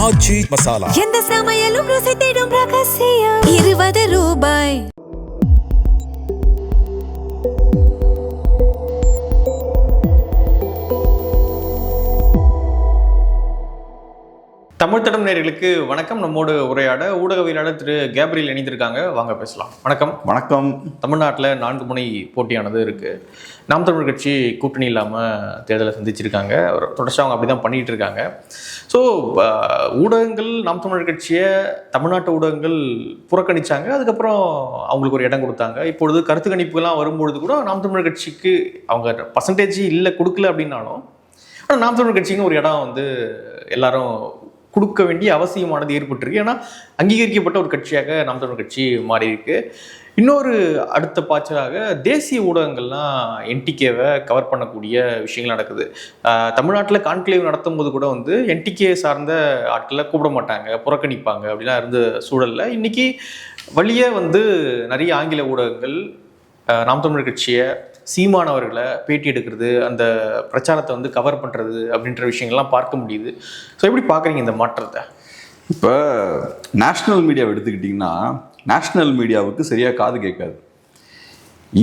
ஆச்சி மசாலா. எந்த சமையலும் ருசி தேடும் ரகசியம். 20 ரூபாய். தமிழ் தடம் நேயர்களுக்கு வணக்கம். நம்மோடு உரையாட ஊடகவியலாளர் திரு கேப்ரியல் இணைந்திருக்காங்க. வாங்க பேசலாம். வணக்கம். வணக்கம். தமிழ்நாட்டில் 4 முனை போட்டியானது இருக்கு. நாம் தமிழ் கட்சி கூட்டணி இல்லாமல் தேர்தலை சந்திச்சிருக்காங்க. தொடர்ச்சியாக அவங்க அப்படி தான் பண்ணிட்டு இருக்காங்க. ஸோ ஊடகங்கள் நாம் தமிழ் கட்சியை தமிழ்நாட்டு ஊடகங்கள் புறக்கணிச்சாங்க. அதுக்கப்புறம் அவங்களுக்கு ஒரு இடம் கொடுத்தாங்க. இப்பொழுது கருத்து கணிப்புகள்லாம் வரும்பொழுது கூட நாம் தமிழ் கட்சிக்கு அவங்க பர்சன்டேஜ் இல்லை கொடுக்கல அப்படின்னாலும், ஆனால் நாம் தமிழ் கட்சின்னு ஒரு இடம் வந்து எல்லாரும் கொடுக்க வேண்டிய அவசியமானது ஏற்பட்டிருக்கு. ஏன்னா அங்கீகரிக்கப்பட்ட ஒரு கட்சியாக நாம் தமிழ் கட்சி மாறி இருக்கு. இன்னொரு அடுத்த பாய்ச்சலாக தேசிய ஊடகங்கள்லாம் என்டிகேவை கவர் பண்ணக்கூடிய விஷயங்கள் நடக்குது. தமிழ்நாட்டில் கான்க்ளேவ் நடத்தும் போது கூட வந்து என்டிகே சார்ந்த ஆட்களை கூப்பிட மாட்டாங்க, புறக்கணிப்பாங்க அப்படிலாம் இருந்த சூழலில் இன்னைக்கு வழியே வந்து நிறைய ஆங்கில ஊடகங்கள் நாம் தமிழ் கட்சியை, சீமானவர்களை பேட்டி எடுக்கிறது, அந்த பிரச்சாரத்தை வந்து கவர் பண்ணுறது அப்படின்ற விஷயங்கள்லாம் பார்க்க முடியுது. ஸோ எப்படி பார்க்குறீங்க இந்த மாற்றத்தை? இப்போ நேஷ்னல் மீடியாவை எடுத்துக்கிட்டிங்கன்னா, நேஷ்னல் மீடியாவுக்கு சரியாக காது கேட்காது.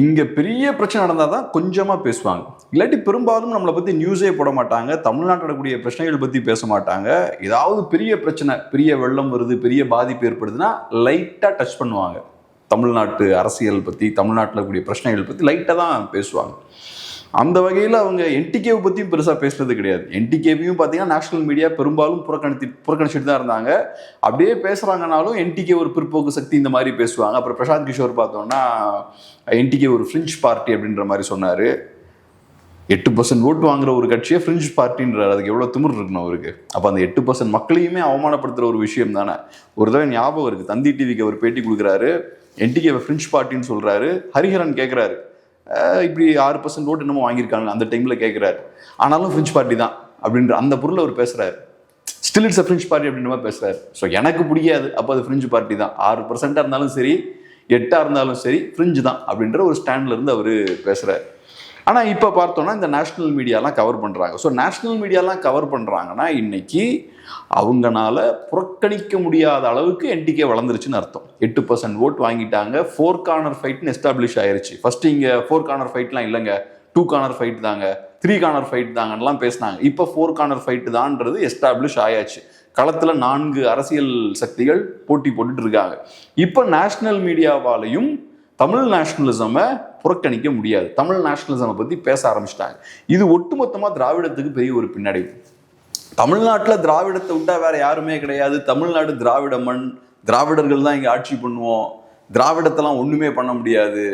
இங்கே பெரிய பிரச்சனை நடந்தால் தான் கொஞ்சமாக பேசுவாங்க. இல்லாட்டி பெரும்பாலும் நம்மளை பற்றி நியூஸே போட மாட்டாங்க. தமிழ்நாட்டில் நடக்கக்கூடிய பிரச்சனைகள் பற்றி பேச மாட்டாங்க. ஏதாவது பெரிய பிரச்சனை, பெரிய வெள்ளம் வருது, பெரிய பாதிப்பு ஏற்படுதுன்னா லைட்டாக டச் பண்ணுவாங்க. தமிழ்நாட்டு அரசியல் பற்றி, தமிழ்நாட்டில் இருக்கக்கூடிய பிரச்சனைகள் பற்றி லைட்டாக தான் பேசுவாங்க. அந்த வகையில் அவங்க என்டிகேவை பற்றியும் பெருசாக பேசுறது கிடையாது. என்டிகேவையும் பார்த்தீங்கன்னா நேஷனல் மீடியா பெரும்பாலும் புறக்கணிச்சிட்டு தான் இருந்தாங்க. அப்படியே பேசுகிறாங்கனாலும் என்டிகே ஒரு பிற்போக்கு சக்தி இந்த மாதிரி பேசுவாங்க. அப்புறம் பிரசாந்த் கிஷோர் பார்த்தோம்னா என்டிகே ஒரு ஃப்ரிஞ்ச் பார்ட்டி அப்படின்ற மாதிரி சொன்னார். 8% ஓட்டு வாங்குற ஒரு கட்சியை ஃப்ரிஞ்ச் பார்ட்டின்றார். அதுக்கு எவ்வளோ திமிர் இருக்கணும் அவருக்கு. அப்போ அந்த 8% மக்களையுமே அவமானப்படுத்துகிற ஒரு விஷயம் தானே. ஒரு தடவை ஞாபகம் இருக்குது, தந்தி டிவிக்கு அவர் பேட்டி கொடுக்குறாரு, என்டிகேவை ஃப்ரிஞ்ச் பார்ட்டின்னு சொல்கிறாரு. ஹரிஹரன் கேட்குறாரு, இப்படி 6% ஓட்டு என்னமோ வாங்கியிருக்காங்க அந்த டைமில் கேட்குறாரு. ஆனாலும் ஃப்ரிஞ்ச் பார்ட்டி தான் அப்படின்ற அந்த பொருள் அவர் பேசுகிறாரு. Still it's a fringe party அப்படின்ற மாதிரி பேசுகிறாரு. ஸோ எனக்கு பிடிக்காது, அப்போ அது ஃப்ரிஞ்ச் பார்ட்டி தான். 6% இருந்தாலும் சரி, 8 இருந்தாலும் சரி, ஃப்ரிஞ்சு தான் அப்படின்ற ஒரு ஸ்டாண்டில் இருந்து அவர் பேசுகிறார். ஆனால் இப்போ பார்த்தோன்னா இந்த நேஷ்னல் மீடியாலாம் கவர் பண்ணுறாங்க. ஸோ நேஷ்னல் மீடியாலாம் கவர் பண்ணுறாங்கன்னா இன்னைக்கு அவங்கனால புறக்கணிக்க முடியாத அளவுக்கு என்டிகே வளர்ந்துருச்சுன்னு அர்த்தம். 8% ஓட்டு வாங்கிட்டாங்க. 4 கார்னர் ஃபைட்னு எஸ்டாப்ளிஷ் ஆயிருச்சு. ஃபர்ஸ்ட் இங்கே 4 கார்னர் ஃபைட்லாம் இல்லைங்க, 2 கார்னர் ஃபைட் தாங்க, 3 கார்னர் ஃபைட் தாங்கலாம் பேசினாங்க. இப்போ 4 கார்னர் ஃபைட் தான்ன்றது எஸ்டாப்ளிஷ் ஆயாச்சு. களத்தில் 4 அரசியல் சக்திகள் போட்டி போட்டுட்டு இருக்காங்க. இப்போ நேஷ்னல் மீடியாவாலையும் தமிழ் நேஷனலிசமை புறக்கணிக்க முடியாது. தமிழ் நேஷனலிசமை பற்றி பேச ஆரம்பிச்சிட்டாங்க. இது ஒட்டுமொத்தமாக திராவிடத்துக்கு பெரிய ஒரு பின்னடைவு. தமிழ்நாட்டில் திராவிடத்தை விட்டா வேற யாருமே கிடையாது. தமிழ்நாடு திராவிட மண், திராவிடர்கள் தான் இங்கே ஆட்சி பண்ணுவோம், திராவிடத்தெல்லாம் ஒன்றுமே பண்ண முடியாது,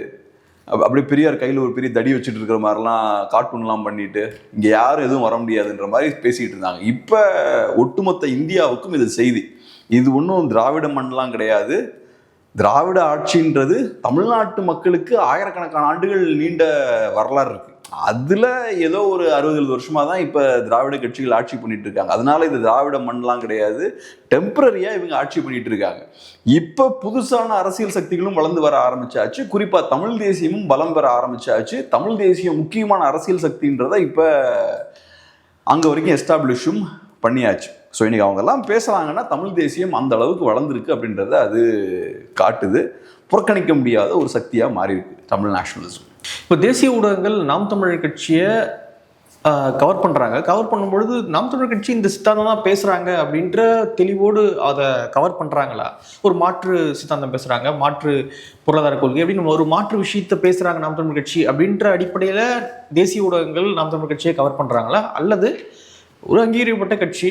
அப்படியே பெரியார் கையில் ஒரு பெரிய தடி வச்சுட்டு இருக்கிற மாதிரிலாம் கார்ட்டூன்லாம் பண்ணிட்டு இங்கே யாரும் எதுவும் வர முடியாதுன்ற மாதிரி பேசிக்கிட்டு இருந்தாங்க. இப்போ ஒட்டுமொத்த இந்தியாவுக்கும் இது செய்தி. இது ஒன்றும் திராவிட மண்லாம் கிடையாது. திராவிட ஆட்சின்றது தமிழ்நாட்டு மக்களுக்கு ஆயிரக்கணக்கான ஆண்டுகள் நீண்ட வரலாறு இருக்கு. அதுல ஏதோ ஒரு 60-70 வருஷமா தான் இப்ப திராவிட கட்சிகள் ஆட்சி பண்ணிட்டு இருக்காங்க. அதனால இது திராவிட மண்லாம் கிடையாது, டெம்பரரியா இவங்க ஆட்சி பண்ணிட்டு இருக்காங்க. இப்ப புதுசான அரசியல் சக்திகளும் வளர்ந்து வர ஆரம்பிச்சாச்சு. குறிப்பா தமிழ் தேசியமும் பலம் பெற ஆரம்பிச்சாச்சு. தமிழ் தேசியம் முக்கியமான அரசியல் சக்தின்றதை இப்ப அங்க வரைக்கும் எஸ்டாப்ளிஷும் பண்ணியாச்சு. ஸோ இன்னைக்கு அவங்க எல்லாம் பேசுறாங்கன்னா தமிழ் தேசியம் அந்த அளவுக்கு வளர்ந்துருக்கு அப்படின்றத அது காட்டுது. புறக்கணிக்க முடியாத ஒரு சக்தியா மாறி இருக்கு தமிழ் நேஷனலிசம். இப்போ தேசிய ஊடகங்கள் நாம் தமிழர் கட்சியை கவர் பண்ணுறாங்க. கவர் பண்ணும்பொழுது நாம் தமிழர் கட்சி இந்த சித்தாந்தம் தான் பேசுகிறாங்க அப்படின்ற தெளிவோடு அதை கவர் பண்ணுறாங்களா? ஒரு மாற்று சித்தாந்தம் பேசுகிறாங்க, மாற்று பொருளாதார கொள்கை அப்படின்னு ஒரு மாற்று விஷயத்தை பேசுகிறாங்க நாம் தமிழர் கட்சி அப்படின்ற அடிப்படையில் தேசிய ஊடகங்கள் நாம் தமிழர் கட்சியை கவர் பண்ணுறாங்களா? அல்லது ஒரு அங்கீகரிக்கப்பட்ட கட்சி,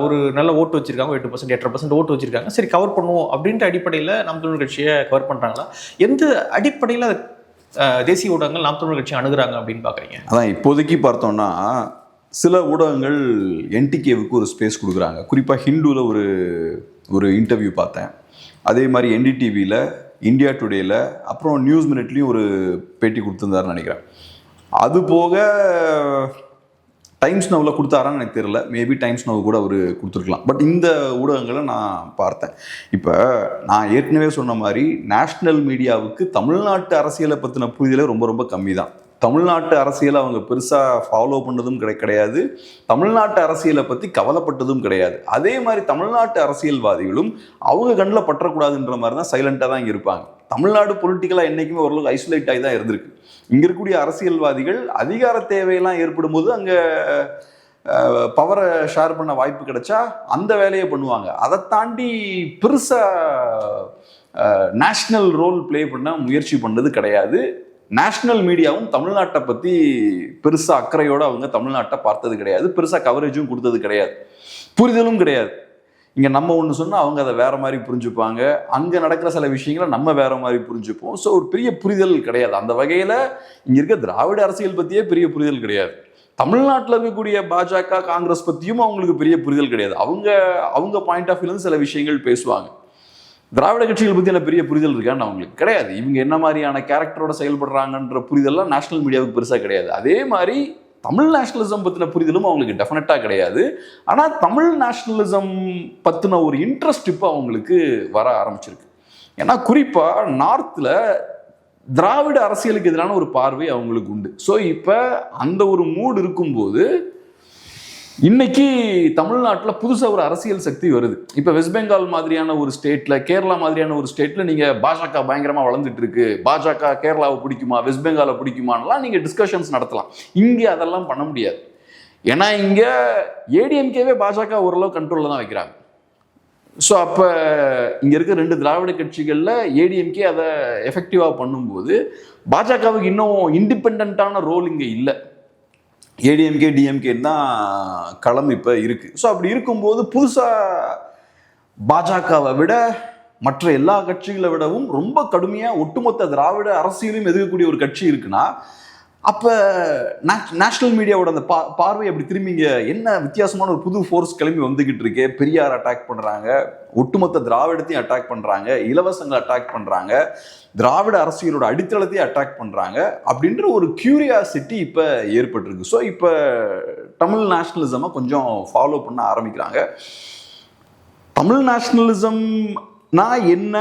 ஒரு நல்ல ஓட்டு வச்சிருக்காங்க, 8%, 8% ஓட்டு வச்சிருக்காங்க, சரி கவர் பண்ணுவோம் அப்படின்ற அடிப்படையில் நாம் தமிழர் கட்சியை கவர் பண்ணுறாங்களா? எந்த அடிப்படையில் தேசிய ஊடகங்கள் நாம் தமிழர் கட்சி அணுகுறாங்க அப்படின்னு பார்க்குறீங்க? அதான் இப்போதைக்கு பார்த்தோம்னா சில ஊடகங்கள் என்டிகேவுக்கு ஒரு ஸ்பேஸ் கொடுக்குறாங்க. குறிப்பாக ஹிந்துவில் ஒரு இன்டர்வியூ பார்த்தேன். அதே மாதிரி என்டிடிவியில், இந்தியா டுடேயில், அப்புறம் நியூஸ் மினிட்லேயும் ஒரு பேட்டி கொடுத்துருந்தாருன்னு நினைக்கிறேன். அது போக டைம்ஸ் நவ்வில் கொடுத்தாரான்னு எனக்கு தெரியல. மேபி டைம்ஸ் நவ் கூட அவர் கொடுத்துருக்கலாம். பட் இந்த ஊடகங்களை நான் பார்த்தேன். இப்போ நான் ஏற்கனவே சொன்ன மாதிரி நேஷ்னல் மீடியாவுக்கு தமிழ்நாட்டு அரசியலை பற்றின புரிதலே ரொம்ப ரொம்ப கம்மி தான். தமிழ்நாட்டு அரசியலை அவங்க பெருசாக ஃபாலோ பண்ணதும் கிடையாது. தமிழ்நாட்டு அரசியலை பற்றி கவலைப்பட்டதும் கிடையாது. அதே மாதிரி தமிழ்நாட்டு அரசியல்வாதிகளும் அவங்க கண்ணில் பற்றக்கூடாதுன்ற மாதிரி தான் சைலண்டாக தான் இங்கே இருப்பாங்க. தமிழ்நாடு பொலிட்டிக்கலாக என்றைக்குமே ஓரளவுக்கு ஐசோலேட் ஆகி தான் இருந்திருக்கு. இங்கே இருக்கக்கூடிய அரசியல்வாதிகள் அதிகார தேவையெல்லாம் ஏற்படும் போது அங்கே பவரை ஷேர் பண்ண வாய்ப்பு கிடைச்சா அந்த வேலையை பண்ணுவாங்க. அதை தாண்டி பெருசாக நேஷ்னல் ரோல் பிளே பண்ண முயற்சி பண்ணது கிடையாது. நேஷ்னல் மீடியாவும் தமிழ்நாட்டை பற்றி பெருசாக அக்கறையோடு அவங்க தமிழ்நாட்டை பார்த்தது கிடையாது. பெருசாக கவரேஜும் கொடுத்தது கிடையாது. புரிதலும் கிடையாது. இங்கே நம்ம ஒன்று சொன்னால் அவங்க அதை வேற மாதிரி புரிஞ்சுப்பாங்க. அங்கே நடக்கிற சில விஷயங்களை நம்ம வேற மாதிரி புரிஞ்சுப்போம். ஸோ ஒரு பெரிய புரிதல் கிடையாது. அந்த வகையில் இங்கே இருக்க திராவிட அரசியல் பற்றியே பெரிய புரிதல் கிடையாது. தமிழ்நாட்டில் இருக்கக்கூடிய பாஜக காங்கிரஸ் பற்றியும் அவங்களுக்கு பெரிய புரிதல் கிடையாது. அவங்க பாயிண்ட் ஆஃப் வியூலேருந்து சில விஷயங்கள் பேசுவாங்க. திராவிட கட்சிகள் பற்றி என்ன பெரிய புரிதல் இருக்கான்னு அவங்களுக்கு கிடையாது. இவங்க என்ன மாதிரியான கேரக்டரோட செயல்படுறாங்கன்ற புரிதல்லாம் நேஷனல் மீடியாவுக்கு பெருசாக கிடையாது. அதே மாதிரி தமிழ் நேஷனலிசம் பற்றின புரிதலும் அவங்களுக்கு டெஃபினட்டாக கிடையாது. ஆனால் தமிழ் நேஷனலிசம் பற்றின ஒரு இன்ட்ரெஸ்ட் இப்போ அவங்களுக்கு வர ஆரம்பிச்சிருக்கு. ஏன்னா குறிப்பாக நார்த்தில் திராவிட அரசியலுக்கு எதிரான ஒரு பார்வை அவங்களுக்கு உண்டு. ஸோ இப்போ அந்த ஒரு மூடு இருக்கும்போது இன்னைக்கு தமிழ்நாட்டில் புதுசாக ஒரு அரசியல் சக்தி வருது. இப்போ வெஸ்ட் பெங்கால் மாதிரியான ஒரு ஸ்டேட்டில், கேரளா மாதிரியான ஒரு ஸ்டேட்டில் நீங்கள் பாஜக பயங்கரமாக வளர்ந்துட்டு இருக்கு, பாஜக கேரளாவை பிடிக்குமா வெஸ்ட் பெங்காலை பிடிக்குமானலாம் நீங்கள் டிஸ்கஷன்ஸ் நடத்தலாம். இங்கே அதெல்லாம் பண்ண முடியாது. ஏன்னா இங்கே ஏடிஎம்கேவே பாஜக ஓரளவு கண்ட்ரோலில் தான் வைக்கிறாங்க. ஸோ அப்போ இங்கே இருக்க 2 திராவிட கட்சிகளில் ஏடிஎம்கே அதை எஃபெக்டிவாக பண்ணும்போது பாஜகவுக்கு இன்னும் இண்டிபெண்ட்டான ரோல் இங்கே இல்லை. ஏடிஎம்கே டிஎம்கேன்னு தான் களம் இப்போ இருக்குது. ஸோ அப்படி இருக்கும்போது புதுசாக பாஜகவை விட மற்ற எல்லா கட்சிகளை விடவும் ரொம்ப கடுமையாக ஒட்டுமொத்த திராவிட அரசியலையும் எதிர்க்கக்கூடிய ஒரு கட்சி இருக்குன்னா அப்போ நேஷனல் மீடியாவோட அந்த பார்வை அப்படி திரும்பிங்க என்ன வித்தியாசமான ஒரு புது ஃபோர்ஸ் கிளம்பி வந்துக்கிட்டு இருக்கு. பெரியார் அட்டாக் பண்ணுறாங்க, ஒட்டுமொத்த திராவிடத்தையும் அட்டாக் பண்ணுறாங்க, இலவசங்களை அட்டாக் பண்ணுறாங்க, திராவிட அரசியலோட அடித்தளத்தையும் அட்டாக் பண்ணுறாங்க அப்படின்ற ஒரு கியூரியாசிட்டி இப்போ ஏற்பட்டிருக்கு. ஸோ இப்போ தமிழ் நேஷனலிசமை கொஞ்சம் ஃபாலோ பண்ண ஆரம்பிக்கிறாங்க. தமிழ் நேஷனலிசம் நான் என்ன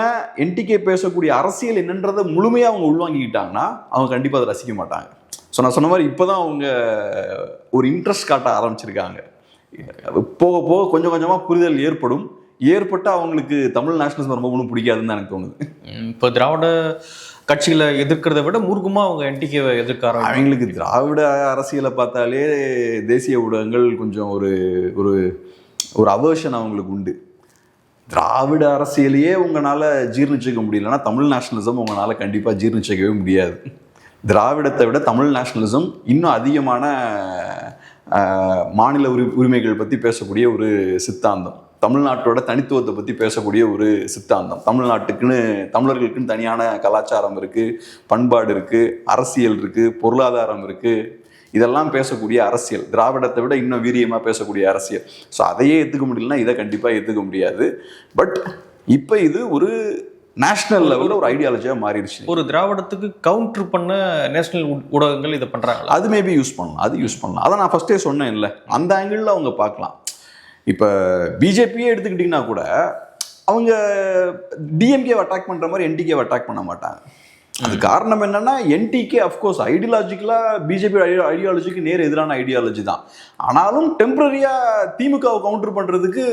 என்டிகே பேசக்கூடிய அரசியல் என்னன்றதை முழுமையாக அவங்க உள்வாங்கிக்கிட்டாங்கன்னா அவங்க கண்டிப்பாக அதை ரசிக்க மாட்டாங்க. ஸோ நான் சொன்ன மாதிரி இப்போ தான் அவங்க ஒரு இன்ட்ரெஸ்ட் காட்ட ஆரம்பிச்சிருக்காங்க. போக போக கொஞ்சம் கொஞ்சமாக புரிதல் ஏற்பட்டால் அவங்களுக்கு தமிழ் நேஷனலிசம் ரொம்ப ஒன்றும் பிடிக்காதுன்னு தான் எனக்கு தோணுது. இப்போ திராவிட கட்சிகளை எதிர்க்கிறத விட மூர்க்கமாக அவங்க என்டிகேவை எதிர்க்காரு. அவங்களுக்கு திராவிட அரசியலை பார்த்தாலே தேசிய ஊடகங்கள் கொஞ்சம் ஒரு ஒரு ஒரு அவர்ஷன் அவங்களுக்கு உண்டு. திராவிட அரசியலையே உங்களால் ஜீர்ணிச்சிக்க முடியலன்னா தமிழ் நேஷனலிசம் உங்களால் கண்டிப்பாக ஜீர்ணிச்சிக்கவே முடியாது. திராவிடத்தை விட தமிழ் நேஷனலிசம் இன்னும் அதிகமான மாநில உரிமைகள் பற்றி பேசக்கூடிய ஒரு சித்தாந்தம், தமிழ்நாட்டோட தனித்துவத்தை பற்றி பேசக்கூடிய ஒரு சித்தாந்தம். தமிழர்களுக்குன்னு தனியான கலாச்சாரம் இருக்குது, பண்பாடு இருக்குது, அரசியல் இருக்குது, பொருளாதாரம் இருக்குது. இதெல்லாம் பேசக்கூடிய அரசியல் திராவிடத்தை விட இன்னும் வீரியமாக பேசக்கூடிய அரசியல். ஸோ அதையே ஏற்றுக்க முடியலன்னா இதை கண்டிப்பாக ஏற்றுக்க முடியாது. பட் இப்போ இது ஒரு நேஷனல் லெவலில் ஒரு ஐடியாலஜியாக மாறிடுச்சு. ஒரு திராவிடத்துக்கு கவுண்டர் பண்ண நேஷனல் ஊடகங்கள் இதை பண்ணுறாங்க. அது மேபி யூஸ் பண்ணலாம். அதை நான் ஃபஸ்ட்டே சொன்னேன் இல்லை, அந்த ஆங்கிளில் அவங்க பார்க்கலாம். இப்போ பிஜேபியே எடுத்துக்கிட்டிங்கன்னா கூட அவங்க டிஎம்கேவை அட்டாக் பண்ணுற மாதிரி என்டிகேவை அட்டாக் பண்ண மாட்டாங்க. அது காரணம் என்னன்னா என்டிகே அஃப்கோர்ஸ் ஐடியாலஜிக்கலாக பிஜேபி ஐடியாலஜிக்கு நேர் எதிரான ஐடியாலஜி தான். ஆனாலும் டெம்பரரியாக திமுகவை கவுண்டர் பண்ணுறதுக்கு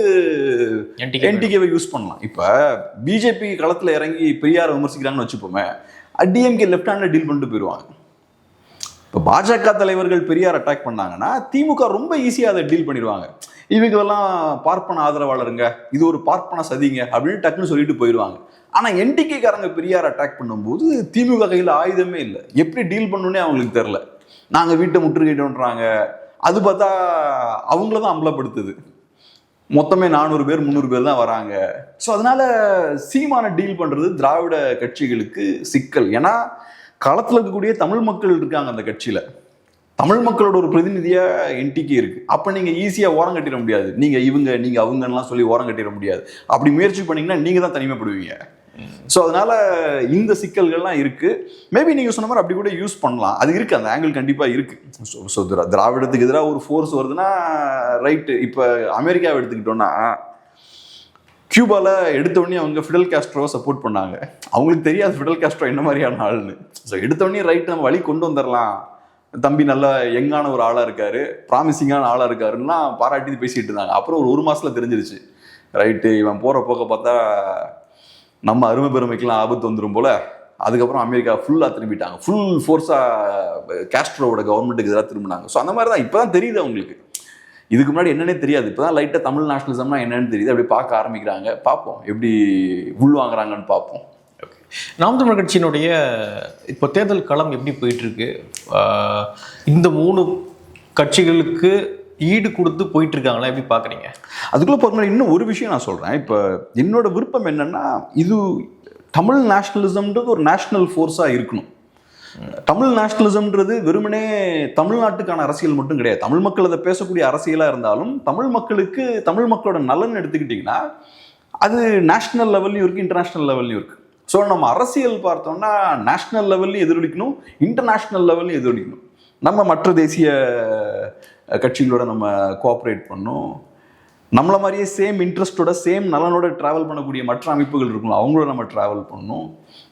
என்டிகேவை யூஸ் பண்ணலாம். இப்போ பிஜேபி களத்தில் இறங்கி பெரியாரை விமர்சிக்கிறாங்கன்னு வச்சுப்போமே, டிஎம்கே லெஃப்ட் ஹேண்டில் டீல் பண்ணிட்டு போயிடுவாங்க. இப்போ பாஜக தலைவர்கள் பெரியார் அட்டாக் பண்ணாங்கன்னா திமுக ரொம்ப ஈஸியாக அதை டீல் பண்ணிடுவாங்க. இவங்கெல்லாம் பார்ப்பன ஆதரவாளருங்க, இது ஒரு பார்ப்பன சதிங்க அப்படின்னு டக்குன்னு சொல்லிட்டு போயிடுவாங்க. ஆனால் என்டிகேக்காரங்க பெரியார் அட்டாக் பண்ணும்போது திமுக கையில் ஆயுதமே இல்லை, எப்படி டீல் பண்ணணுன்னே அவங்களுக்கு தெரில. நாங்கள் வீட்டை முற்றுகையிட்டோன்றாங்க, அது பார்த்தா அவங்கள தான் அம்பலப்படுத்துது. மொத்தமே 400 பேர் 300 பேர் தான் வராங்க. ஸோ அதனால சீமான டீல் பண்ணுறது திராவிட கட்சிகளுக்கு சிக்கல். ஏன்னா களத்தில் இருக்கக்கூடிய தமிழ் மக்கள் இருக்காங்க அந்த கட்சியில், தமிழ் மக்களோட ஒரு பிரதிநிதியாக என்டிகே இருக்குது. அப்போ நீங்கள் ஈஸியாக ஓரம் கட்டிட முடியாது. நீங்கள் அவங்கலாம் சொல்லி ஓரம் கட்டிட முடியாது. அப்படி முயற்சி பண்ணிங்கன்னா நீங்கள் தான் தனிமைப்படுவீங்க. ஸோ அதனால் இந்த சிக்கல்கள்லாம் இருக்குது. மேபி நீங்கள் சொன்ன மாதிரி அப்படி கூட யூஸ் பண்ணலாம். அது இருக்குது, அந்த ஆங்கிள் கண்டிப்பாக இருக்குது. ஸோ திராவிடத்துக்கு எதிராக ஒரு ஃபோர்ஸ் வருதுன்னா ரைட்டு. இப்போ அமெரிக்காவை எடுத்துக்கிட்டோன்னா கியூபாவில் எடுத்தோடனே அவங்க ஃபிடல் காஸ்ட்ரோவை சப்போர்ட் பண்ணாங்க. அவங்களுக்கு தெரியாது ஃபிடல் காஸ்ட்ரோ என்ன மாதிரியான ஆள்னு. ஸோ எடுத்தோடனே ரைட் நம்ம வழி கொண்டு வந்துடலாம் தம்பி நல்ல யங்கான ஒரு ஆளா இருக்காரு, ப்ராமிசிங்கான ஆளா இருக்காருன்னா பாராட்டி பேசிட்டு இருந்தாங்க. அப்புறம் ஒரு மாசத்துல தெரிஞ்சிருச்சு, ரைட்டு இவன் போற போக்க பார்த்தா நம்ம அருமை பெருமைக்கெல்லாம் ஆபத்து வந்துடும் போல. அதுக்கப்புறம் அமெரிக்கா ஃபுல்லாக திரும்பிட்டாங்க, ஃபுல் ஃபோர்ஸாக காஸ்ட்ரோவோட கவர்மெண்ட்டுக்கு எதிராக திரும்பினாங்க. ஸோ அந்த மாதிரி தான் இப்போ தான் தெரியுது அவங்களுக்கு. இதுக்கு முன்னாடி என்னன்னே தெரியாது, இப்போ தான் லைட்டாக தமிழ் நேஷனலிசம்னா என்னன்னு தெரியுது. அப்படி பார்க்க ஆரம்பிக்கிறாங்க. பார்ப்போம் எப்படி உள் வாங்குறாங்கன்னு பார்ப்போம். நாம் தமிழர் கட்சியினுடைய இப்போ தேர்தல் களம் எப்படி போயிட்டு இருக்கு? இந்த 3 கட்சிகளுக்கு ஈடு கொடுத்து போயிட்டு இருக்காங்களா, எப்படி பார்க்குறீங்க? அதுக்குள்ளே போகிற இன்னும் ஒரு விஷயம் நான் சொல்கிறேன். இப்போ என்னோட விருப்பம் என்னன்னா, இது தமிழ் நேஷனலிசம்ன்றது ஒரு நேஷனல் ஃபோர்ஸாக இருக்கணும். தமிழ் நேஷனலிசம்ன்றது வெறுமனே தமிழ்நாட்டுக்கான அரசியல் மட்டும் கிடையாது. தமிழ் மக்கள் அதை பேசக்கூடிய அரசியலாக இருந்தாலும் தமிழ் மக்களுக்கு, தமிழ் மக்களோட நலன் எடுத்துக்கிட்டிங்கன்னா அது நேஷனல் லெவல்லையும் இருக்குது, இன்டர்நேஷ்னல் லெவல்லையும் இருக்குது. ஸோ நம்ம அரசியல் பார்த்தோம்னா நேஷனல் லெவல்லையும் எதிரொலிக்கணும், இன்டர்நேஷ்னல் லெவல்லையும் எதிரொலிக்கணும். நம்ம மற்ற தேசிய கட்சிகளோட நம்ம கோஆப்ரேட் பண்ணணும். நம்மள மாதிரியே சேம் இன்ட்ரெஸ்டோட சேம் நலனோட ட்ராவல் பண்ணக்கூடிய மற்ற அமைப்புகள் இருக்கணும், அவங்களோட நம்ம ட்ராவல் பண்ணணும்.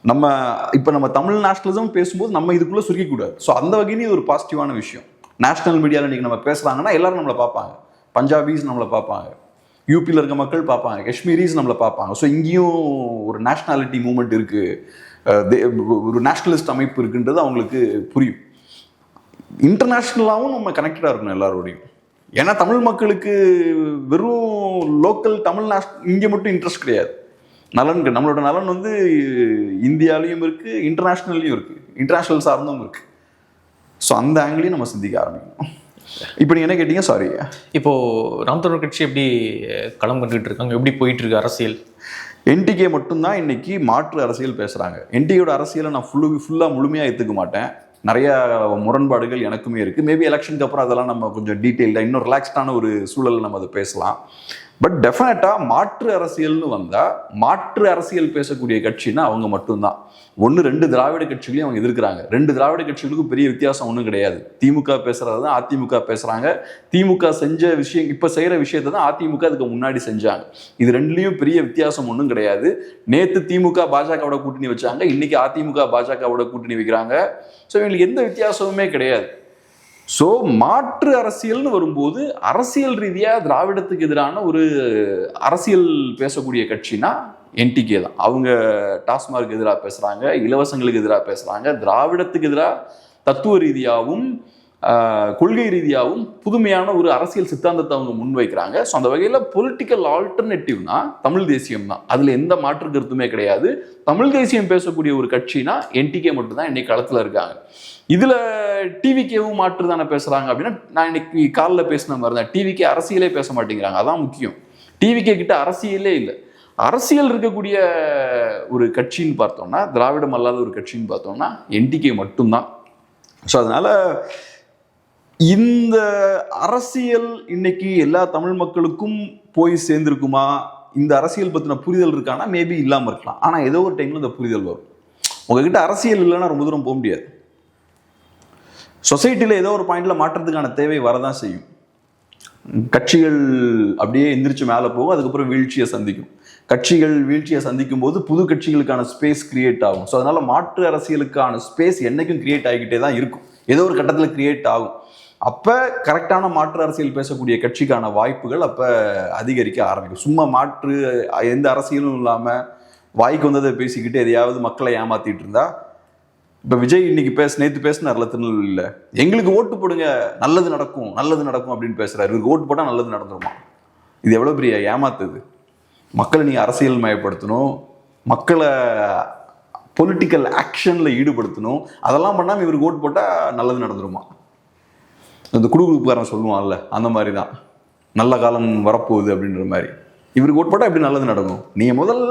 நம்ம இப்போ நம்ம தமிழ் நேஷனலிசம் பேசும்போது நம்ம இதுக்குள்ளே சுருக்கக்கூடாது. ஸோ அந்த வகையிலும் இது ஒரு பாசிட்டிவான விஷயம். நேஷனல் மீடியாவில் இன்றைக்கி நம்ம பேசுகிறாங்கன்னா எல்லாரும் நம்மளை பார்ப்பாங்க. பஞ்சாபீஸ் நம்மளை பார்ப்பாங்க, யூபியில் இருக்க மக்கள் பார்ப்பாங்க, காஷ்மீரிஸ் நம்மளை பார்ப்பாங்க. ஸோ இங்கேயும் ஒரு நேஷ்னாலிட்டி மூமெண்ட் இருக்குது, ஒரு நேஷ்னலிஸ்ட் அமைப்பு இருக்குன்றது அவங்களுக்கு புரியும். இன்டர்நேஷ்னலாகவும் நம்ம கனெக்டடாக இருக்கணும் எல்லாரோடையும். ஏன்னா தமிழ் மக்களுக்கு வெறும் லோக்கல் தமிழ் இங்கே மட்டும் இன்ட்ரெஸ்ட் கிடையாது. நலன், நம்மளோட நலன் வந்து இந்தியாலையும் இருக்குது, இன்டர்நேஷ்னல்லையும் இருக்குது, இன்டர்நேஷ்னல் சார்ந்தும் இருக்குது. ஸோ அந்த ஆங்கிலையும் நம்ம சிந்திக்க ஆரம்பிக்கணும். இப்போ நீங்கள் என்ன கேட்டீங்க? சாரி. இப்போது நாம் தமிழர் கட்சி எப்படி களம் கண்டுகிட்டு இருக்காங்க, எப்படி போயிட்டு இருக்கு அரசியல்? என்டிகே மட்டும்தான் இன்னைக்கு மாற்று அரசியல் பேசுகிறாங்க. என்டிகேயோட அரசியலை நான் ஃபுல்லாக முழுமையாக ஏற்றுக்க மாட்டேன். நிறைய முரண்பாடுகள் எனக்குமே இருக்குது. மேபி எலெக்ஷனுக்கு அப்புறம் அதெல்லாம் நம்ம கொஞ்சம் டீட்டெயில்டாக இன்னும் ரிலாக்ஸ்டான ஒரு சூழலில் நம்ம அதை பேசலாம். பட் டெஃபினட்டாக மாற்று அரசியல்னு வந்தால் மாற்று அரசியல் பேசக்கூடிய கட்சின்னா அவங்க மட்டும்தான். 1-2 திராவிட கட்சிகளையும் அவங்க எதிர்க்கிறாங்க. 2 திராவிட கட்சிகளுக்கும் பெரிய வித்தியாசம் ஒன்றும் கிடையாது. திமுக பேசுறது தான் அதிமுக பேசுகிறாங்க. திமுக செஞ்ச விஷயம், இப்போ செய்கிற விஷயத்தை தான் அதிமுக அதுக்கு முன்னாடி செஞ்சாங்க. இது ரெண்டுலேயும் பெரிய வித்தியாசம் ஒன்றும் கிடையாது. நேற்று திமுக பாஜகவோட கூட்டணி வச்சாங்க, இன்னைக்கு அதிமுக பாஜகவோட கூட்டணி வைக்கிறாங்க. ஸோ இவங்களுக்கு எந்த வித்தியாசமுமே கிடையாது. ஸோ மாற்று அரசியல்னு வரும்போது அரசியல் ரீதியாக திராவிடத்துக்கு எதிரான ஒரு அரசியல் பேசக்கூடிய கட்சினா என்டிகே தான். அவங்க டாஸ்மார்க்கு எதிராக பேசுகிறாங்க, இலவசங்களுக்கு எதிராக பேசுகிறாங்க, திராவிடத்துக்கு எதிராக தத்துவ ரீதியாகவும் கொள்கை ரீதியாகவும் புதுமையான ஒரு அரசியல் சித்தாந்தத்தை அவங்க முன்வைக்கிறாங்க. ஸோ அந்த வகையில் பொலிட்டிக்கல் ஆல்டர்னேட்டிவ்னா தமிழ் தேசியம் தான். அதில் எந்த மாற்று கருத்துமே கிடையாது. தமிழ் தேசியம் பேசக்கூடிய ஒரு கட்சினா என்டிகே மட்டும்தான் இன்னைக்கு களத்தில் இருக்காங்க. இதில் டிவிகேவும் மாற்று தானே பேசுகிறாங்க அப்படின்னா, நான் இன்னைக்கு காலில் பேசின மாதிரி தான் டிவிகே அரசியலே பேச மாட்டேங்கிறாங்க. அதான் முக்கியம். டிவிகே கிட்ட அரசியலே இல்லை. அரசியல் இருக்கக்கூடிய ஒரு கட்சின்னு பார்த்தோம்னா, திராவிடம் அல்லாத ஒரு கட்சின்னு பார்த்தோம்னா என்டிகே மட்டும்தான். ஸோ அதனால இந்த அரசியல் இன்னைக்கு எல்லா தமிழ் மக்களுக்கும் போய் சேர்ந்துருக்குமா, இந்த அரசியல் பற்றின புரிதல் இருக்கானா, மேபி இல்லாமல் இருக்கலாம். ஆனால் ஏதோ ஒரு டைமில் இந்த புரிதல் வரும். உங்ககிட்ட அரசியல் இல்லைன்னா ரொம்ப தூரம் போக முடியாது. சொசைட்டியில் ஏதோ ஒரு பாயிண்ட்ல மாற்றத்துக்கான தேவை வரதான் செய்யும். கட்சிகள் அப்படியே எந்திரிச்சு மேலே போகும், அதுக்கப்புறம் வீழ்ச்சியை சந்திக்கும். கட்சிகள் வீழ்ச்சியை சந்திக்கும் போது புது கட்சிகளுக்கான ஸ்பேஸ் கிரியேட் ஆகும். ஸோ அதனால மாற்று அரசியலுக்கான ஸ்பேஸ் என்னைக்கும் கிரியேட் ஆகிக்கிட்டே தான் இருக்கும். ஏதோ ஒரு கட்டத்தில் கிரியேட் ஆகும். அப்போ கரெக்டான மாற்று அரசியல் பேசக்கூடிய கட்சிக்கான வாய்ப்புகள் அப்போ அதிகரிக்க ஆரம்பிக்கும். சும்மா மாற்று எந்த அரசியலும் இல்லாமல் வாய்க்கு வந்ததை பேசிக்கிட்டு எதையாவது மக்களை ஏமாத்திட்டு இருந்தா, இப்போ விஜய் இன்னைக்கு நேற்று பேசினார்ல திருநெல்வேலியில், எங்களுக்கு ஓட்டு போடுங்க நல்லது நடக்கும் நல்லது நடக்கும் அப்படின்னு பேசுறாரு. இவருக்கு ஓட்டு போட்டால் நல்லது நடந்துருமா? இது எவ்வளோ பெரிய ஏமாத்துது. மக்களை நீங்கள் அரசியல் மயப்படுத்தணும், மக்களை பொலிட்டிக்கல் ஆக்ஷனில் ஈடுபடுத்தணும். அதெல்லாம் பண்ணாமல் இவருக்கு ஓட்டு போட்டால் நல்லது நடந்துருமா? இந்த குடுகுடுப்புக்காரன் சொல்லுவான்ல, அந்த மாதிரி தான் நல்ல காலம் வரப்போகுது அப்படின்ற மாதிரி. இவருக்கு ஓட்டு போட்டால் எப்படி நல்லது நடக்கும்? நீங்கள் முதல்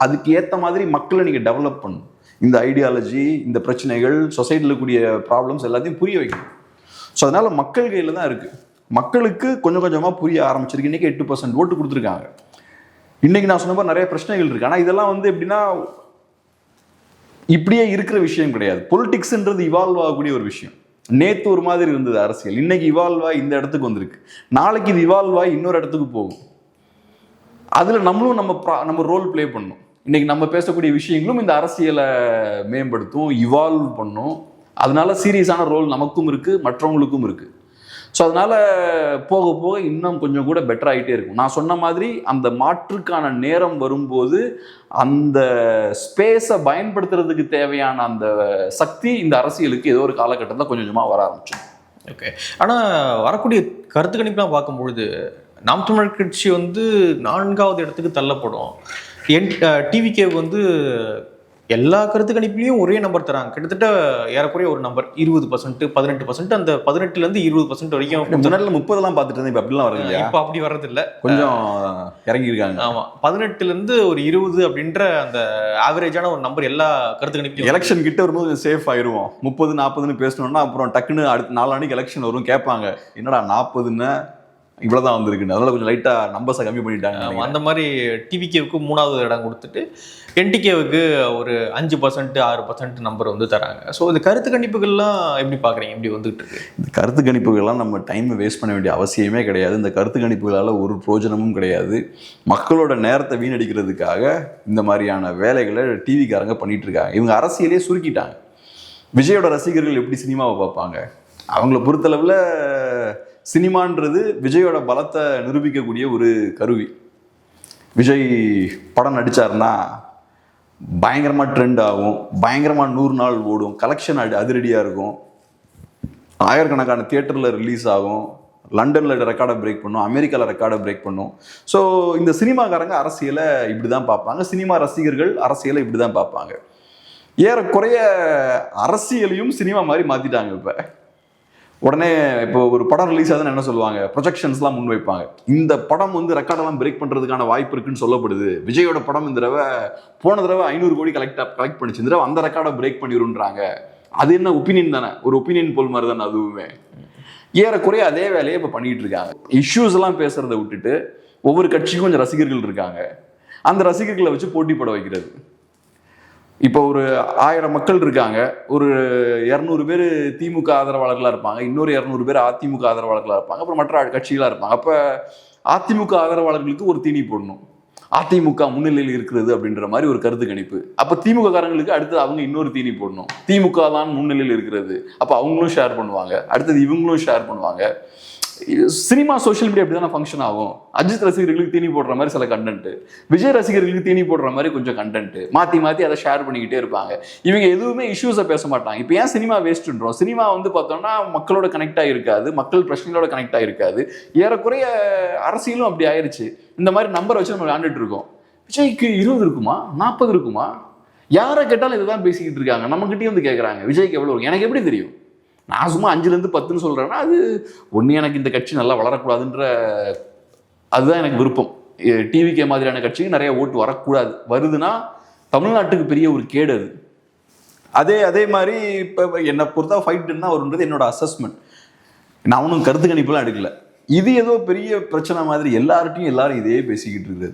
அதுக்கு ஏற்ற மாதிரி மக்களை நீங்கள் டெவலப் பண்ணணும். இந்த ஐடியாலஜி, இந்த பிரச்சனைகள், சொசைட்டியில் கூடிய ப்ராப்ளம்ஸ் எல்லாத்தையும் புரிய வைக்கணும். ஸோ அதனால் மக்கள் கையில் தான் இருக்குது. மக்களுக்கு கொஞ்சம் கொஞ்சமாக புரிய ஆரம்பிச்சிருக்கு. இன்றைக்கி 8% ஓட்டு கொடுத்துருக்காங்க. இன்றைக்கி நான் சொன்னப்போ நிறைய பிரச்சனைகள் இருக்குது. ஆனால் இதெல்லாம் வந்து எப்படின்னா இப்படியே இருக்கிற விஷயம் கிடையாது. பொலிட்டிக்ஸ்ன்றது இவால்வ் ஆகக்கூடிய ஒரு விஷயம். நேற்று ஒரு மாதிரி இருந்தது அரசியல், இன்னைக்கு இவால்வ் ஆகி இந்த இடத்துக்கு வந்திருக்கு. நாளைக்கு இது இவால்வ் ஆகி இன்னொரு இடத்துக்கு போகும். அதில் நம்மளும் நம்ம ரோல் பிளே பண்ணணும். இன்னைக்கு நம்ம பேசக்கூடிய விஷயங்களும் இந்த அரசியலை மேம்படுத்தும், இவால்வ் பண்ணும். அதனால சீரியஸான ரோல் நமக்கும் இருக்குது, மற்றவங்களுக்கும் இருக்குது. ஸோ அதனால் போக போக இன்னும் கொஞ்சம் கூட பெட்டர் ஆகிட்டே இருக்கும். நான் சொன்ன மாதிரி அந்த மாற்றுக்கான நேரம் வரும்போது அந்த ஸ்பேஸை பயன்படுத்துறதுக்கு தேவையான அந்த சக்தி இந்த அரசியலுக்கு ஏதோ ஒரு காலகட்டத்தில் கொஞ்சம் கொஞ்சமாக வர ஆரம்பிச்சோம். ஓகே. ஆனால் வரக்கூடிய கருத்து கணிப்புலாம் பார்க்கும்பொழுது நாம் தமிழர் கட்சி வந்து 4வது இடத்துக்கு தள்ளப்படும். டிவிகேவுக்கு வந்து எல்லா கருத்து கணிப்புலையும் ஒரே நம்பர் தராங்க. கிட்டத்தட்ட ஏறக்குறைய ஒரு நம்பர் 20%, 18%. அந்த 18% 20% வரைக்கும். முன்னாடி 30 பார்த்துட்டு இருந்தேன், இப்போ அப்படிலாம் வரது இல்லையா? இப்போ அப்படி வர்றதில்ல, கொஞ்சம் இறங்கியிருக்காங்க. ஆமாம், 18% ஒரு 20 அப்படின்ற அந்த ஆவரேஜான ஒரு நம்பர் எல்லா கருத்து கணிப்புலையும். எலெக்ஷன் கிட்ட வரும்போது சேஃப் ஆயிடுவோம். 30, 40ன்னு பேசணும்னா அப்புறம் டக்குன்னு அடுத்த 4 நாளைக்கு எலெக்ஷன் வரும், கேட்பாங்க என்னடா 40ன்னு இவ்வளோதான் வந்திருக்குன்னு. அதனால கொஞ்சம் லைட்டாக நம்பர்ஸை கம்மி பண்ணிட்டாங்க. அந்த மாதிரி டிவிகேவுக்கு 3வது இடம் கொடுத்துட்டு என்டிகேவுக்கு ஒரு 5%, 6% நம்பர் வந்து தராங்க. ஸோ இந்த கருத்து கணிப்புகள்லாம் எப்படி பார்க்குறீங்க? எப்படி வந்துகிட்டு இருக்கு இந்த கருத்து கணிப்புகள்லாம்? நம்ம டைமை வேஸ்ட் பண்ண வேண்டிய அவசியமே கிடையாது. இந்த கருத்து கணிப்புகளால் ஒரு பிரயோஜனமும் கிடையாது. மக்களோட நேரத்தை வீணடிக்கிறதுக்காக இந்த மாதிரியான வேலைகளை டிவிக்காரங்க பண்ணிட்டு இருக்காங்க. இவங்க அரசியலே சுருக்கிட்டாங்க. விஜயோட ரசிகர்கள் எப்படி சினிமாவை பார்ப்பாங்க? அவங்கள பொறுத்தளவில் சினிமான்றது விஜயோட பலத்தை நிரூபிக்கக்கூடிய ஒரு கருவி. விஜய் படம் நடித்தார்னா பயங்கரமாக ட்ரெண்ட் ஆகும், பயங்கரமாக 100 நாள் ஓடும், கலெக்ஷன் அதிரடியாக இருக்கும், ஆயிரக்கணக்கான தியேட்டரில் ரிலீஸ் ஆகும், லண்டனில் ரெக்கார்டை பிரேக் பண்ணும், அமெரிக்காவில் ரெக்கார்டை பிரேக் பண்ணும். ஸோ இந்த சினிமாக்காரங்க அரசியலை இப்படி தான் பார்ப்பாங்க, சினிமா ரசிகர்கள் அரசியலை இப்படி தான் பார்ப்பாங்க. ஏறக்குறைய அரசியலையும் சினிமா மாதிரி மாற்றிட்டாங்க. இப்போ உடனே இப்போ ஒரு படம் ரிலீஸ் ஆகுதுன்னு என்ன சொல்லுவாங்க? ப்ரொஜெக்ஷன்ஸ்லாம் முன் வைப்பாங்க. இந்த படம் வந்து ரெக்கார்டெல்லாம் பிரேக் பண்ணுறதுக்கான வாய்ப்பு இருக்குன்னு சொல்லப்படுது. விஜயோட படம் இந்த தடவை போன தடவை 500 கோடி கலெக்ட் பண்ணிச்சு, இந்த தடவை அந்த ரெக்கார்டை பிரேக் பண்ணிடுன்றாங்க. அது என்ன ஒப்பீனியன் தானே, ஒரு ஒப்பீனியன் போல் மாதிரி தானே அதுவுமே. ஏறக்குறைய அதே வேலையை இப்போ பண்ணிட்டு இருக்காங்க. இஷ்யூஸ் எல்லாம் பேசுறதை விட்டுட்டு ஒவ்வொரு கட்சிக்கும் கொஞ்சம் ரசிகர்கள் இருக்காங்க, அந்த ரசிகர்களை வச்சு போட்டி போட வைக்கிறது. இப்போ ஒரு 1000 மக்கள் இருக்காங்க, ஒரு 200 பேர் திமுக ஆதரவாளர்களாக இருப்பாங்க, இன்னொரு 200 பேர் அதிமுக ஆதரவாளர்களாக இருப்பாங்க, அப்புறம் மற்ற கட்சிகளாக இருப்பாங்க. அப்போ அதிமுக ஆதரவாளர்களுக்கு ஒரு தீனி போடணும், அதிமுக முன்னிலையில் இருக்கிறது அப்படின்ற மாதிரி ஒரு கருத்து கணிப்பு. அப்போ திமுக காரங்களுக்கு அடுத்து அவங்க இன்னொரு தீனி போடணும், திமுக தான் முன்னிலையில் இருக்கிறது, அப்போ அவங்களும் ஷேர் பண்ணுவாங்க, அடுத்தது இவங்களும் ஷேர் பண்ணுவாங்க. சினிமா சோஷியல் மீடியா அப்படி தானே ஃபங்க்ஷன் ஆகும். அஜித் ரசிகர்களுக்கு தீனி போடுற மாதிரி சில கண்டென்ட், விஜய் ரசிகர்களுக்கு தீனி போடுற மாதிரி கொஞ்சம் கண்டென்ட் மாற்றி மாற்றி அதை ஷேர் பண்ணிக்கிட்டே இருப்பாங்க. இவங்க எதுவுமே இஷ்யூஸை பேச மாட்டாங்க. இப்போ ஏன் சினிமா வேஸ்ட்டுன்றோம்? சினிமா வந்து பார்த்தோம்னா மக்களோட கனெக்ட் ஆகிருக்காது, மக்கள் பிரச்சனைகளோட கனெக்ட் ஆகிருக்காது. ஏறக்குறைய அரசியலும் அப்படி ஆயிடுச்சு. இந்த மாதிரி நம்பரை வச்சு நம்ம விளையாண்டுட்டு இருக்கோம். விஜய்க்கு 20 இருக்குமா, 40 இருக்குமா? யாரை கேட்டாலும் இதுதான் பேசிக்கிட்டு இருக்காங்க. நம்மகிட்டயும் வந்து கேட்குறாங்க விஜய்க்கு எவ்வளோ இருக்கும். எனக்கு எப்படி தெரியும்? நான் சும்மா 5லேருந்து 10ன்னு சொல்கிறேன்னா அது ஒன்று, எனக்கு இந்த கட்சி நல்லா வளரக்கூடாதுன்ற அதுதான் எனக்கு விருப்பம். டிவிகே மாதிரியான கட்சிக்கு நிறைய ஓட்டு வரக்கூடாது, வருதுன்னா தமிழ்நாட்டுக்கு பெரிய ஒரு கேடு அது. அதே மாதிரி இப்போ என்னை பொறுத்தா ஃபைட்டுன்னா வருன்றது என்னோட அசஸ்மெண்ட். நான் ஒன்றும் கருத்து கணிப்புலாம் எடுக்கல. இது ஏதோ பெரிய பிரச்சனை மாதிரி எல்லார்ட்டையும் எல்லாரும் இதே பேசிக்கிட்டு இருக்குது.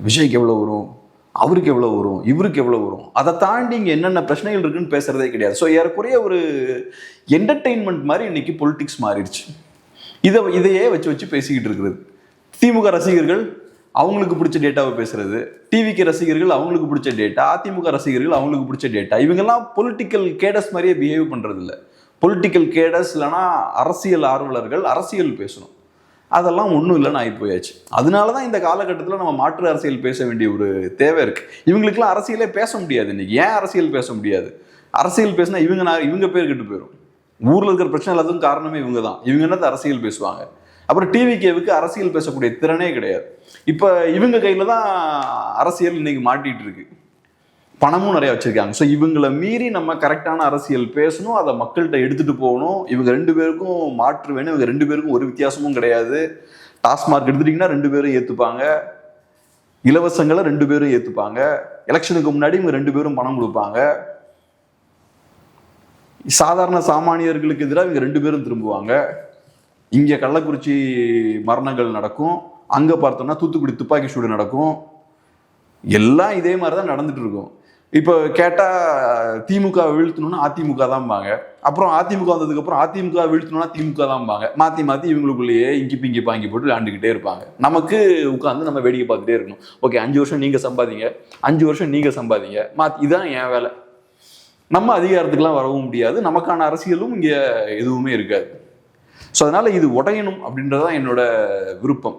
விஜய்க்கு எவ்வளோ வரும், அவருக்கு எவ்வளோ வரும், இவருக்கு எவ்வளோ வரும், அதை தாண்டி இங்கே என்னென்ன பிரச்சனைகள் இருக்குன்னு பேசுறதே கிடையாது. ஸோ ஏறக்குறைய ஒரு என்டர்டெயின்மெண்ட் மாதிரி இன்னைக்கு பொலிட்டிக்ஸ் மாறிடுச்சு. இதையே வச்சு பேசிக்கிட்டு இருக்கிறது. திமுக ரசிகர்கள் அவங்களுக்கு பிடிச்ச டேட்டாவை பேசுறது, டிவிக்கு ரசிகர்கள் அவங்களுக்கு பிடிச்ச டேட்டா, அதிமுக ரசிகர்கள் அவங்களுக்கு பிடிச்ச டேட்டா. இவங்கெல்லாம் பொலிட்டிக்கல் கேடஸ் மாதிரியே பிஹேவ் பண்ணுறது இல்லை. பொலிட்டிக்கல் கேடஸ் இல்லைனா அரசியல் ஆர்வலர்கள் அரசியல் பேசணும், அதெல்லாம் ஒன்றும் இல்லைன்னு ஆகி போயாச்சு. அதனால தான் இந்த காலகட்டத்தில் நம்ம மாற்று அரசியல் பேச வேண்டிய ஒரு தேவை இருக்குது. இவங்களுக்குலாம் அரசியலே பேச முடியாது. இன்னைக்கு ஏன் அரசியல் பேச முடியாது? அரசியல் பேசினா இவங்க பேர் கெட்டு போயிடும். ஊரில் இருக்கிற பிரச்சனை எல்லாத்துக்கும் காரணமே இவங்க தான். இவங்க என்னது அரசியல் பேசுவாங்க. அப்புறம் டிவிகேவுக்கு அரசியல் பேசக்கூடிய திறனே கிடையாது. இப்போ இவங்க கையில் தான் அரசியல் இன்னைக்கு மாட்டிகிட்டு இருக்கு. பணமும் நிறைய வச்சிருக்காங்க. ஸோ இவங்களை மீறி நம்ம கரெக்டான அரசியல் பேசணும், அதை மக்கள்கிட்ட எடுத்துகிட்டு போகணும். இவங்க 2 பேருக்கும் மாற்று வேணும். இவங்க 2 பேருக்கும் ஒரு வித்தியாசமும் கிடையாது. டாஸ்மார்க் எடுத்துட்டிங்கன்னா 2 பேரும் ஏற்றுப்பாங்க, இலவசங்களை 2 பேரும் ஏற்றுப்பாங்க, எலெக்ஷனுக்கு முன்னாடி இவங்க 2 பேரும் பணம் கொடுப்பாங்க, சாதாரண சாமானியர்களுக்கு எதிராக இவங்க 2 பேரும் திரும்புவாங்க. இங்கே கள்ளக்குறிச்சி மரணங்கள் நடக்கும், அங்கே பார்த்தோம்னா தூத்துக்குடி துப்பாக்கி சூடு நடக்கும். எல்லாம் இதே மாதிரி தான் நடந்துட்டு இருக்கும். இப்போ கேட்டால் திமுக வீழ்த்தணும்னா அதிமுக தான்பாங்க, அப்புறம் அதிமுக வந்ததுக்கப்புறம் அதிமுக வீழ்த்தணும்னா திமுக தான்பாங்க. மாற்றி இவங்களுக்குள்ளேயே இங்கி பிங்கி பாங்கி போட்டு விளையாண்டுக்கிட்டே இருப்பாங்க. நமக்கு உட்காந்து நம்ம வேடிக்கை பார்த்துட்டே இருக்கணும். ஓகே, 5 வருஷம் நீங்கள் சம்பாதிங்க, 5 வருஷம் நீங்கள் சம்பாதிங்க, இதான் என் வேலை. நம்ம அதிகாரத்துக்குலாம் வரவும் முடியாது, நமக்கான அரசியலும் இங்கே எதுவுமே இருக்காது. ஸோ அதனால இது உடையணும் அப்படின்றதான் என்னோட விருப்பம்.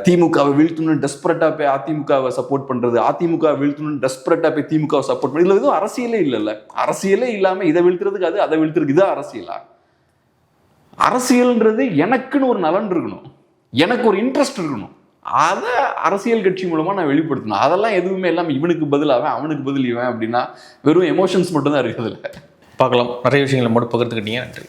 திமுகவை வீழ்த்தணும்னு டெஸ்பரட்டாக போய் அதிமுகவை சப்போர்ட் பண்ணுறது, அதிமுக வீழ்த்தணும்னு டெஸ்பரட்டாக போய் திமுகவை சப்போர்ட் பண்ணி, இதில் எதுவும் அரசியலே இல்லைல்ல. அரசியலே இல்லாமல் இதை வீழ்த்துறதுக்கு அதை வீழ்த்துறதுக்கு இதான் அரசியலா? அரசியல்ன்றது எனக்குன்னு ஒரு நலன் இருக்கணும், எனக்கு ஒரு இன்ட்ரெஸ்ட் இருக்கணும், அதை அரசியல் கட்சி மூலமாக நான் வெளிப்படுத்தணும். அதெல்லாம் எதுவுமே இல்லாமல் இவனுக்கு பதிலாக அவனுக்கு பதில் இவன் அப்படின்னா வெறும் எமோஷன்ஸ் மட்டும்தான் இருக்குதுல்ல. பார்க்கலாம், நிறைய விஷயங்களை மட்டும் பகிர்ந்துக்கிட்டீங்க. நன்றி.